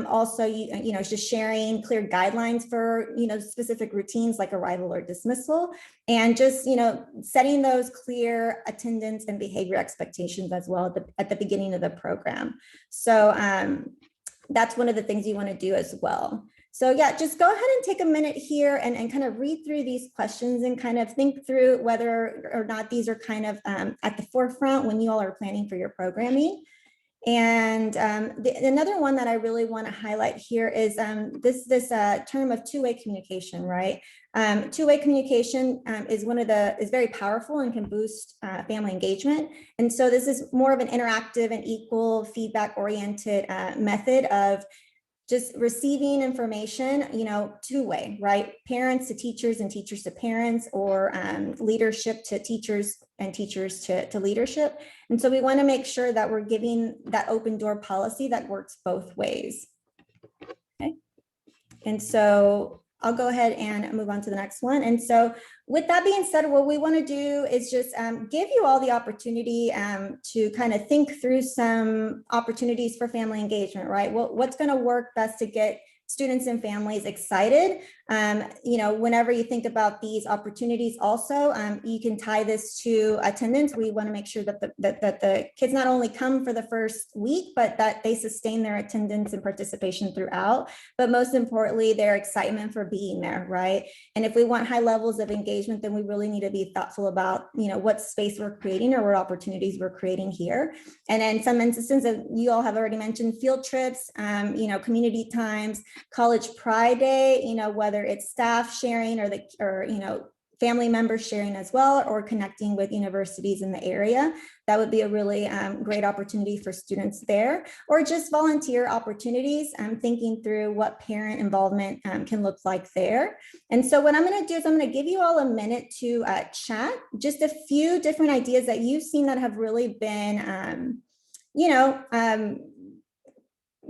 Also, just sharing clear guidelines for, specific routines like arrival or dismissal, and just, setting those clear attendance and behavior expectations as well at the beginning of the program. So that's one of the things you want to do as well. So yeah, just go ahead and take a minute here and kind of read through these questions and kind of think through whether or not these are kind of at the forefront when you all are planning for your programming. And another one that I really want to highlight here is this term of two-way communication, right? Two-way communication is very powerful and can boost family engagement. And so this is more of an interactive and equal feedback-oriented method of just receiving information, two-way, right? Parents to teachers and teachers to parents, or leadership to teachers and teachers to leadership. And so we want to make sure that we're giving that open door policy that works both ways. Okay. And so I'll go ahead and move on to the next one. And so with that being said, what we want to do is just give you all the opportunity to kind of think through some opportunities for family engagement, right? What's going to work best to get students and families excited? Whenever you think about these opportunities also, you can tie this to attendance. We want to make sure that the kids not only come for the first week, but that they sustain their attendance and participation throughout, but most importantly, their excitement for being there, right? And if we want high levels of engagement, then we really need to be thoughtful about, what space we're creating or what opportunities we're creating here. And in some instances, you all have already mentioned, field trips, community times, College Pride Day, whether it's staff sharing or family members sharing as well, or connecting with universities in the area. That would be a really great opportunity for students there, or just volunteer opportunities. I'm thinking through what parent involvement can look like there. And so what I'm going to do is I'm going to give you all a minute to chat just a few different ideas that you've seen that have really been,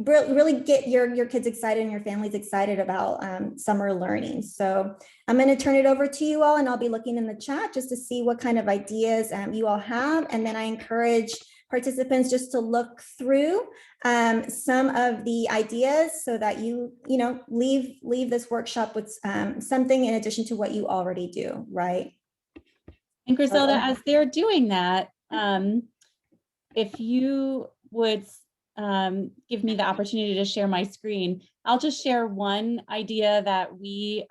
really get your kids excited and your families excited about summer learning. So I'm going to turn it over to you all, and I'll be looking in the chat just to see what kind of ideas you all have. And then I encourage participants just to look through some of the ideas so that you leave this workshop with something in addition to what you already do, right? And Griselda, as they're doing that, if you would give me the opportunity to share my screen, I'll just share one idea that we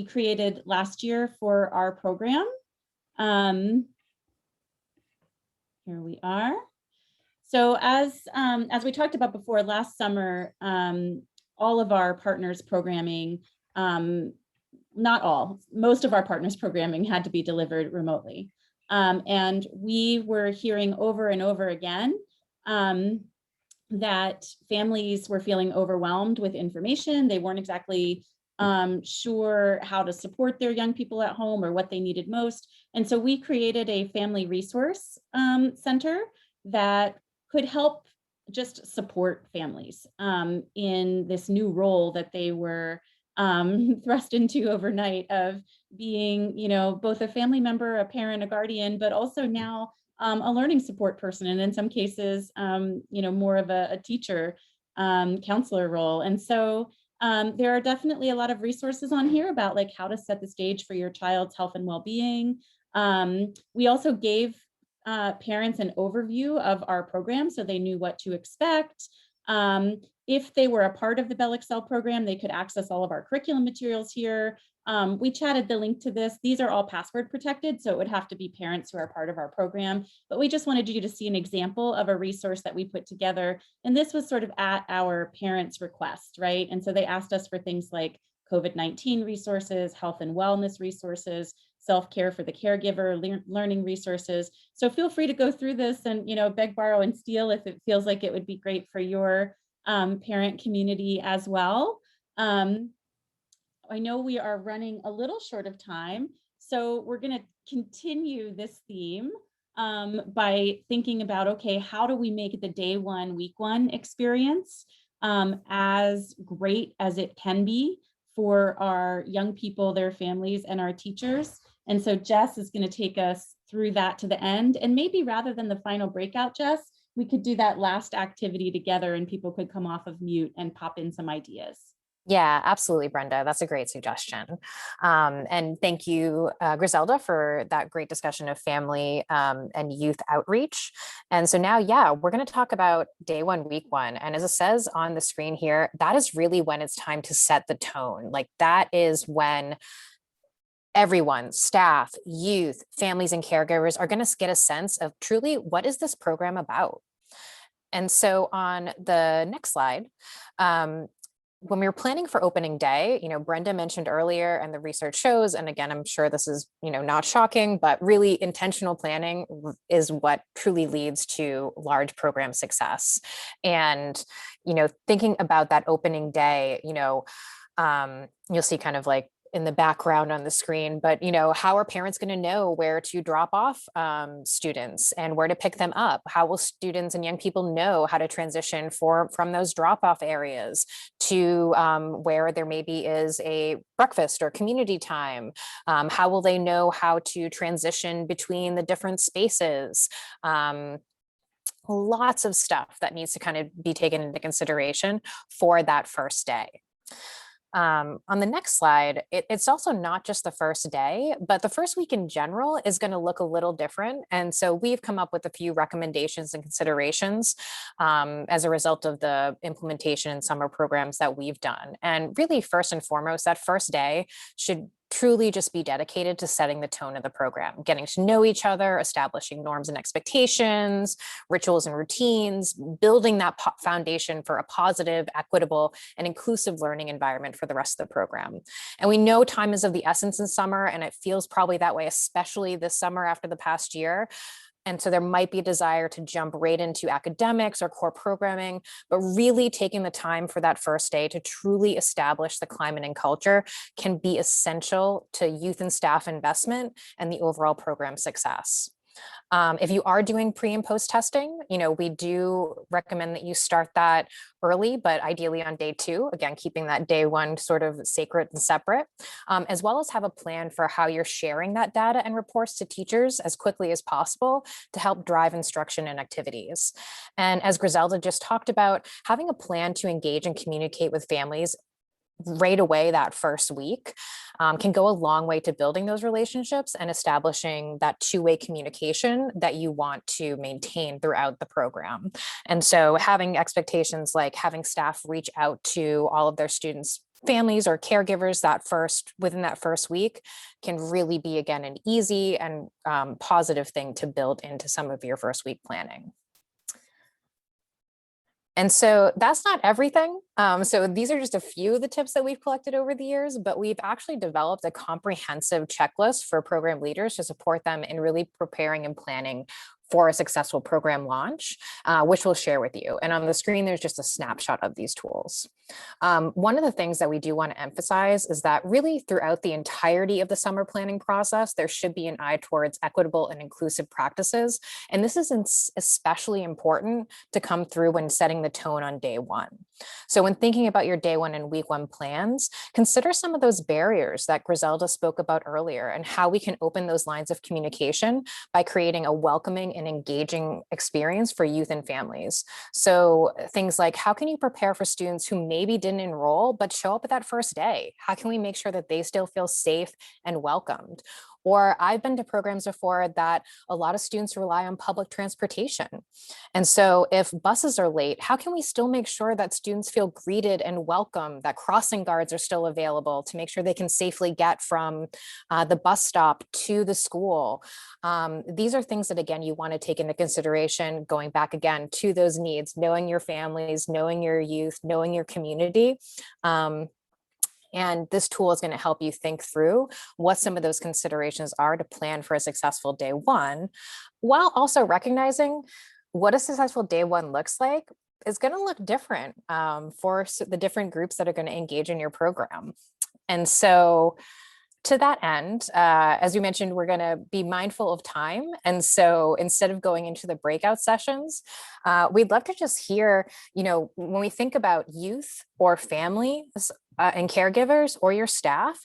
created last year for our program. Here we are. So as we talked about before, last summer, all of our partners programming, not all, most of our partners programming had to be delivered remotely. And we were hearing over and over again that families were feeling overwhelmed with information. They weren't exactly sure how to support their young people at home or what they needed most. And so we created a family resource center that could help just support families in this new role that they were thrust into overnight of being, you know, both a family member, a parent, a guardian, but also now a learning support person, and in some cases, you know, more of a teacher, counselor role. And so there are definitely a lot of resources on here about like how to set the stage for your child's health and well-being. We also gave parents an overview of our program so they knew what to expect. If they were a part of the BellXcel program, they could access all of our curriculum materials here. We chatted the link to this. These are all password protected, so it would have to be parents who are part of our program. But we just wanted you to see an example of a resource that we put together. And this was sort of at our parents' request, right? And so they asked us for things like COVID-19 resources, health and wellness resources, self-care for the caregiver, learning resources. So feel free to go through this and, you know, beg, borrow, and steal if it feels like it would be great for your parent community as well. I know we are running a little short of time, so we're going to continue this theme by thinking about, okay, how do we make the day one, week one experience as great as it can be for our young people, their families, and our teachers. And so Jess is going to take us through that to the end. And maybe rather than the final breakout, Jess, we could do that last activity together and people could come off of mute and pop in some ideas. Yeah, absolutely, Brenda. That's a great suggestion. And thank you, Griselda, for that great discussion of family and youth outreach. And so now, yeah, we're going to talk about day one, week one. And as it says on the screen here, that is really when it's time to set the tone. Like that is when everyone, staff, youth, families, and caregivers are going to get a sense of truly what is this program about. And so on the next slide, when we were planning for opening day, you know, Brenda mentioned earlier, and the research shows, and again, I'm sure this is, you know, not shocking, but really intentional planning is what truly leads to large program success. And, you know, thinking about that opening day, you know, you'll see kind of like in the background on the screen, but, you know, how are parents going to know where to drop off students and where to pick them up? How will students and young people know how to transition from those drop-off areas to where there maybe is a breakfast or community time? How will they know how to transition between the different spaces? Lots of stuff that needs to kind of be taken into consideration for that first day. On the next slide, it's also not just the first day, but the first week in general is going to look a little different. And so we've come up with a few recommendations and considerations as a result of the implementation and summer programs that we've done. And really, first and foremost, that first day should truly just be dedicated to setting the tone of the program, getting to know each other, establishing norms and expectations, rituals and routines, building that foundation for a positive, equitable, and inclusive learning environment for the rest of the program. And we know time is of the essence in summer, and it feels probably that way, especially this summer after the past year. And so there might be a desire to jump right into academics or core programming, but really taking the time for that first day to truly establish the climate and culture can be essential to youth and staff investment and the overall program success. If you are doing pre and post testing, you know, we do recommend that you start that early, but ideally on day two, again, keeping that day one sort of sacred and separate, as well as have a plan for how you're sharing that data and reports to teachers as quickly as possible to help drive instruction and activities. And as Griselda just talked about, having a plan to engage and communicate with families right away that first week can go a long way to building those relationships and establishing that two-way communication that you want to maintain throughout the program. And so having expectations like having staff reach out to all of their students' families or caregivers within that first week can really be, again, an easy and positive thing to build into some of your first week planning. And so that's not everything. So these are just a few of the tips that we've collected over the years, but we've actually developed a comprehensive checklist for program leaders to support them in really preparing and planning for a successful program launch, which we'll share with you. And on the screen, there's just a snapshot of these tools. One of the things that we do want to emphasize is that really throughout the entirety of the summer planning process, there should be an eye towards equitable and inclusive practices. And this is especially important to come through when setting the tone on day one. So when thinking about your day one and week one plans, consider some of those barriers that Griselda spoke about earlier and how we can open those lines of communication by creating a welcoming and engaging experience for youth and families. So things like, how can you prepare for students who maybe didn't enroll, but show up at that first day? How can we make sure that they still feel safe and welcomed? Or I've been to programs before that a lot of students rely on public transportation. And so if buses are late, how can we still make sure that students feel greeted and welcome, that crossing guards are still available to make sure they can safely get from the bus stop to the school? These are things that, again, you want to take into consideration, going back again to those needs, knowing your families, knowing your youth, knowing your community. And this tool is going to help you think through what some of those considerations are to plan for a successful day one, while also recognizing what a successful day one looks like is going to look different for the different groups that are going to engage in your program. And so to that end, as we mentioned, we're going to be mindful of time. And so instead of going into the breakout sessions, we'd love to just hear, when we think about youth or families and caregivers or your staff,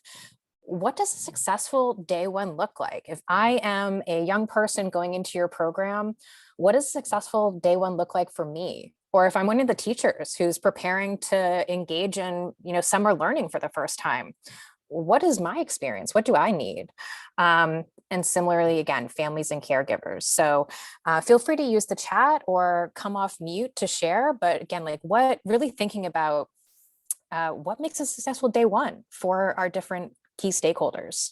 what does a successful day one look like? If I am a young person going into your program, what does a successful day one look like for me? Or if I'm one of the teachers who's preparing to engage in, summer learning for the first time, what is my experience? What do I need? And similarly, again, families and caregivers. So feel free to use the chat or come off mute to share. But again, really thinking about what makes a successful day one for our different key stakeholders.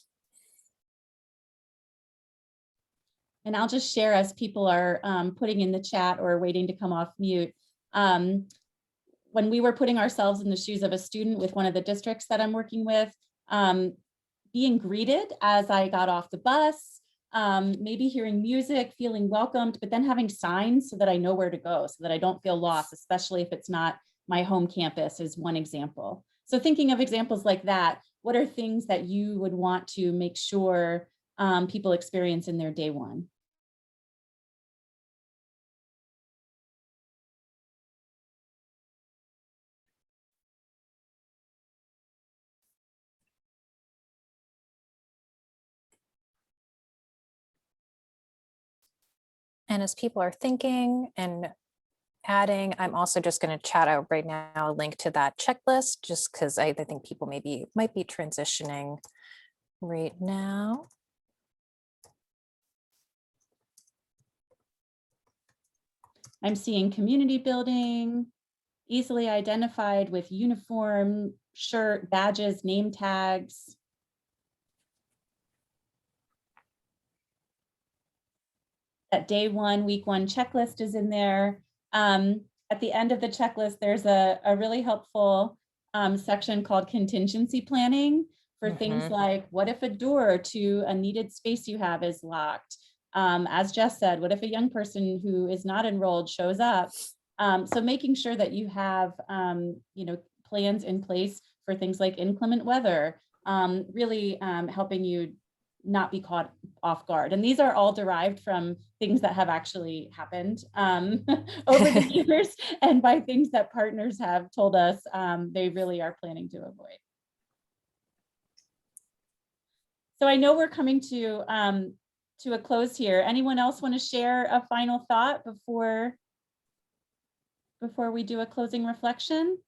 And I'll just share as people are putting in the chat or waiting to come off mute. When we were putting ourselves in the shoes of a student with one of the districts that I'm working with, being greeted as I got off the bus, maybe hearing music, feeling welcomed, but then having signs so that I know where to go, so that I don't feel lost, especially if it's not my home campus, is one example. So thinking of examples like that, what are things that you would want to make sure people experience in their day one? And as people are thinking and adding, I'm also just going to chat out right now a link to that checklist, just because I think people might be transitioning right now. I'm seeing community building, easily identified with uniform, shirt, badges, name tags. That day one, week one checklist is in there. At the end of the checklist, there's a really helpful section called contingency planning for things like, what if a door to a needed space you have is locked? As Jess said, what if a young person who is not enrolled shows up? So making sure that you have plans in place for things like inclement weather, really helping you not be caught off guard. And these are all derived from things that have actually happened over the years, and by things that partners have told us they really are planning to avoid. So I know we're coming to a close here. Anyone else want to share a final thought before we do a closing reflection?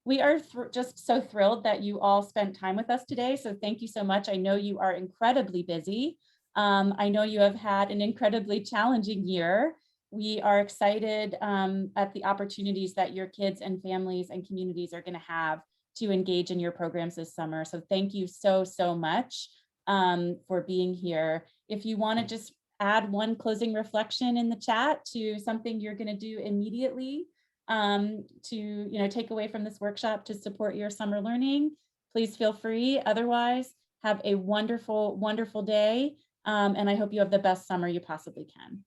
We are just so thrilled that you all spent time with us today. So thank you so much. I know you are incredibly busy. I know you have had an incredibly challenging year. We are excited at the opportunities that your kids and families and communities are going to have to engage in your programs this summer. So thank you so much for being here. If you want to just add one closing reflection in the chat to something you're going to do immediately to take away from this workshop to support your summer learning, please feel free. Otherwise, Have a wonderful, wonderful day. And I hope you have the best summer you possibly can.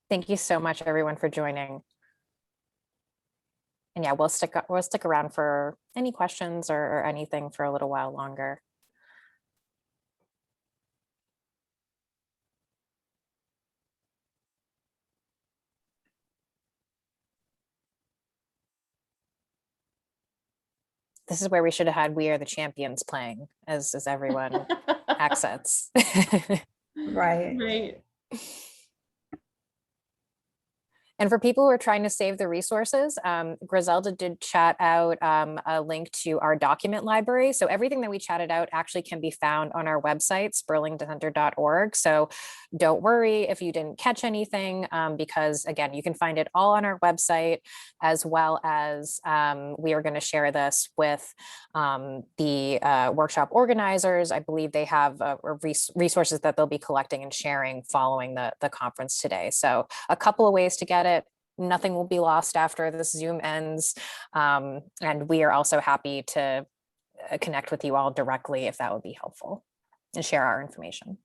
Thank you so much, everyone, for joining. And yeah, we'll stick around for any questions or anything for a little while longer. This is where we should have had "We Are the Champions" playing as everyone exits. Right. Right. And for people who are trying to save the resources, Griselda did chat out a link to our document library. So everything that we chatted out actually can be found on our website, sperlingcenter.org. So don't worry if you didn't catch anything, because again, you can find it all on our website, as well as we are going to share this with the workshop organizers. I believe they have resources that they'll be collecting and sharing following the conference today. So a couple of ways to get it. Nothing will be lost after this Zoom ends. And we are also happy to connect with you all directly if that would be helpful and share our information.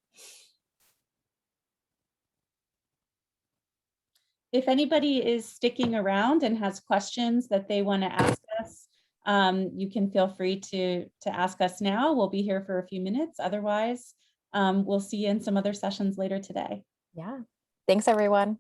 If anybody is sticking around and has questions that they want to ask us, you can feel free to ask us now. We'll be here for a few minutes. Otherwise, we'll see you in some other sessions later today. Yeah. Thanks, everyone.